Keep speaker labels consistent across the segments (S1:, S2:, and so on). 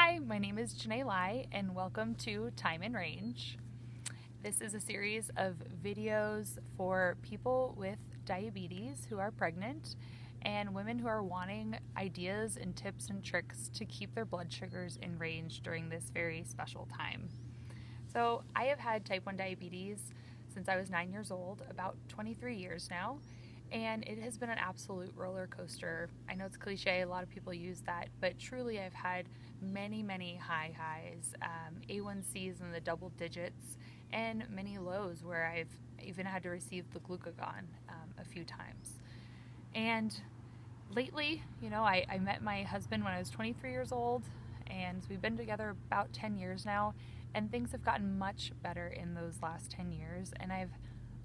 S1: Hi, my name is Janée Lai, and welcome to Time in Range. This is a series of videos for people with diabetes who are pregnant and women who are wanting ideas and tips and tricks to keep their blood sugars in range during this very special time. So I have had type 1 diabetes since I was 9 years old, about 23 years now, and it has been an absolute roller coaster. I know it's cliche, a lot of people use that, but truly I've had many high highs, A1Cs in the double digits, and many lows where I've even had to receive the glucagon a few times. And lately, I met my husband when I was 23 years old, and we've been together about 10 years now, and things have gotten much better in those last 10 years, and I've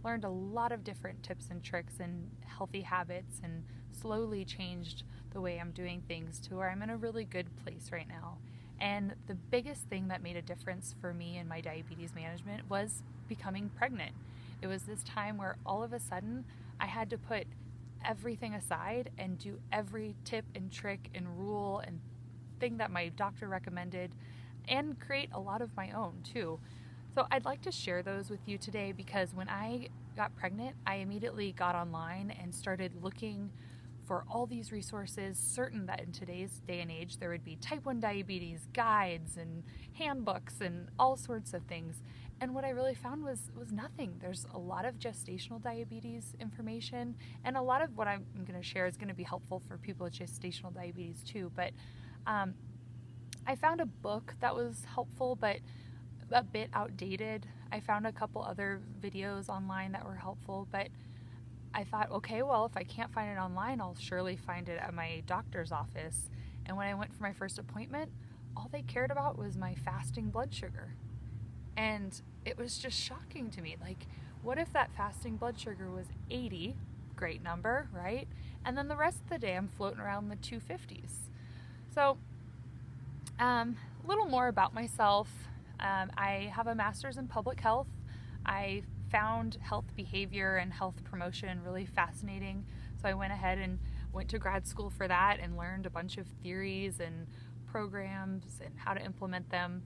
S1: learned a lot of different tips and tricks and healthy habits and slowly changed the way I'm doing things to where I'm in a really good place right now. And the biggest thing that made a difference for me in my diabetes management was becoming pregnant. It was this time where all of a sudden I had to put everything aside and do every tip and trick and rule and thing that my doctor recommended and create a lot of my own too. So I'd like to share those with you today because when I got pregnant, I immediately got online and started looking for all these resources, certain that in today's day and age there would be type 1 diabetes guides and handbooks and all sorts of things. And what I really found was nothing. There's a lot of gestational diabetes information, and a lot of what I'm going to share is going to be helpful for people with gestational diabetes too. But I found a book that was helpful, but a bit outdated. I found a couple other videos online that were helpful, but I thought, okay, well, if I can't find it online, I'll surely find it at my doctor's office. And when I went for my first appointment, all they cared about was my fasting blood sugar. And it was just shocking to me. Like, what if that fasting blood sugar was 80? Great number, right? And then the rest of the day I'm floating around the 250s. So, a little more about myself. I have a master's in public health. I found health behavior and health promotion really fascinating, so I went ahead and went to grad school for that and learned a bunch of theories and programs and how to implement them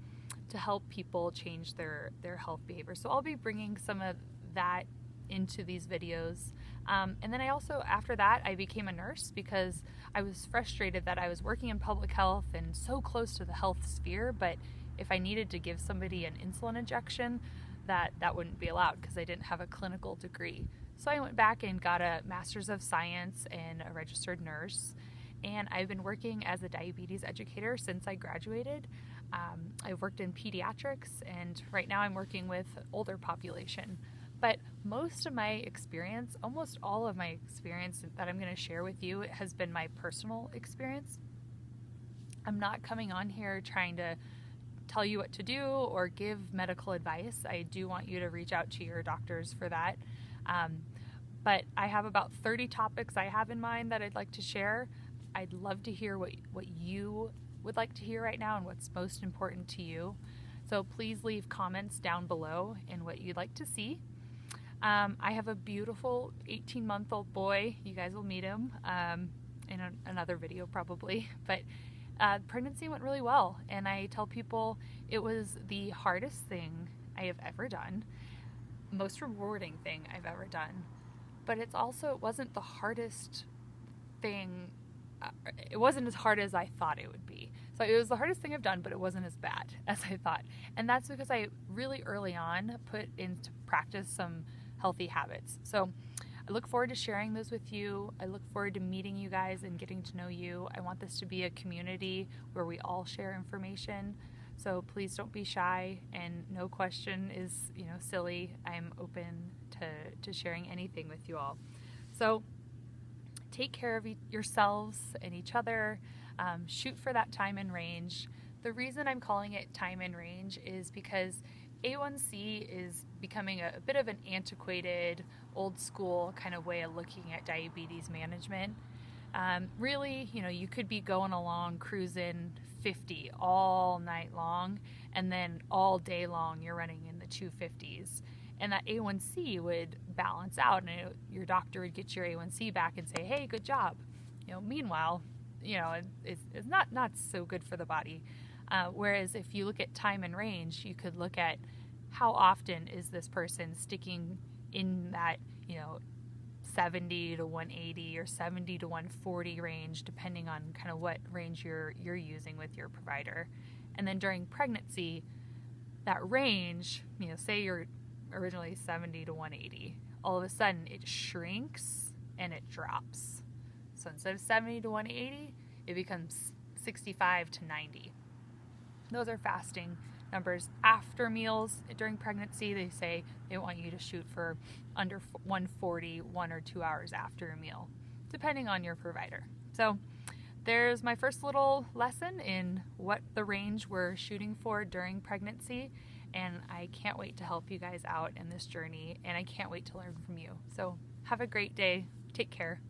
S1: to help people change their health behavior. So I'll be bringing some of that into these videos. And then I also, after that, I became a nurse because I was frustrated that I was working in public health and so close to the health sphere, but if I needed to give somebody an insulin injection, that wouldn't be allowed because I didn't have a clinical degree. So I went back and got a master's of science and a registered nurse, and I've been working as a diabetes educator since I graduated. I've worked in pediatrics, and right now I'm working with older population. But most of my experience, almost all of my experience that I'm going to share with you has been my personal experience. I'm not coming on here trying to tell you what to do or give medical advice. I do want you to reach out to your doctors for that. But I have about 30 topics I have in mind that I'd like to share. I'd love to hear what you would like to hear right now and what's most important to you. So please leave comments down below in what you'd like to see. I have a beautiful 18-month-old boy. You guys will meet him in another video probably. But pregnancy went really well, and I tell people it was the hardest thing I have ever done, most rewarding thing I've ever done, but it wasn't the hardest thing, it wasn't as hard as I thought it would be. So it was the hardest thing I've done, but it wasn't as bad as I thought, and that's because I really early on put into practice some healthy habits. So I look forward to sharing those with you. I look forward to meeting you guys and getting to know you. I want this to be a community where we all share information. So please don't be shy, and no question is, silly. I'm open to sharing anything with you all. So take care of yourselves and each other. Shoot for that time in range. The reason I'm calling it time in range is because A1C is becoming a bit of an antiquated, old school kind of way of looking at diabetes management. Really, you could be going along cruising 50 all night long, and then all day long you're running in the 250s. And that A1C would balance out, and your doctor would get your A1C back and say, hey, good job. Meanwhile, it's not so good for the body. Whereas if you look at time and range, you could look at how often is this person sticking in that, 70 to 180 or 70 to 140 range, depending on kind of what range you're using with your provider. And then during pregnancy, that range, say you're originally 70 to 180, all of a sudden it shrinks and it drops. So instead of 70 to 180, it becomes 65 to 90. Those are fasting numbers. After meals during pregnancy, they say they want you to shoot for under 140, 1 or 2 hours after a meal, depending on your provider. So there's my first little lesson in what the range we're shooting for during pregnancy, and I can't wait to help you guys out in this journey, and I can't wait to learn from you. So have a great day. Take care.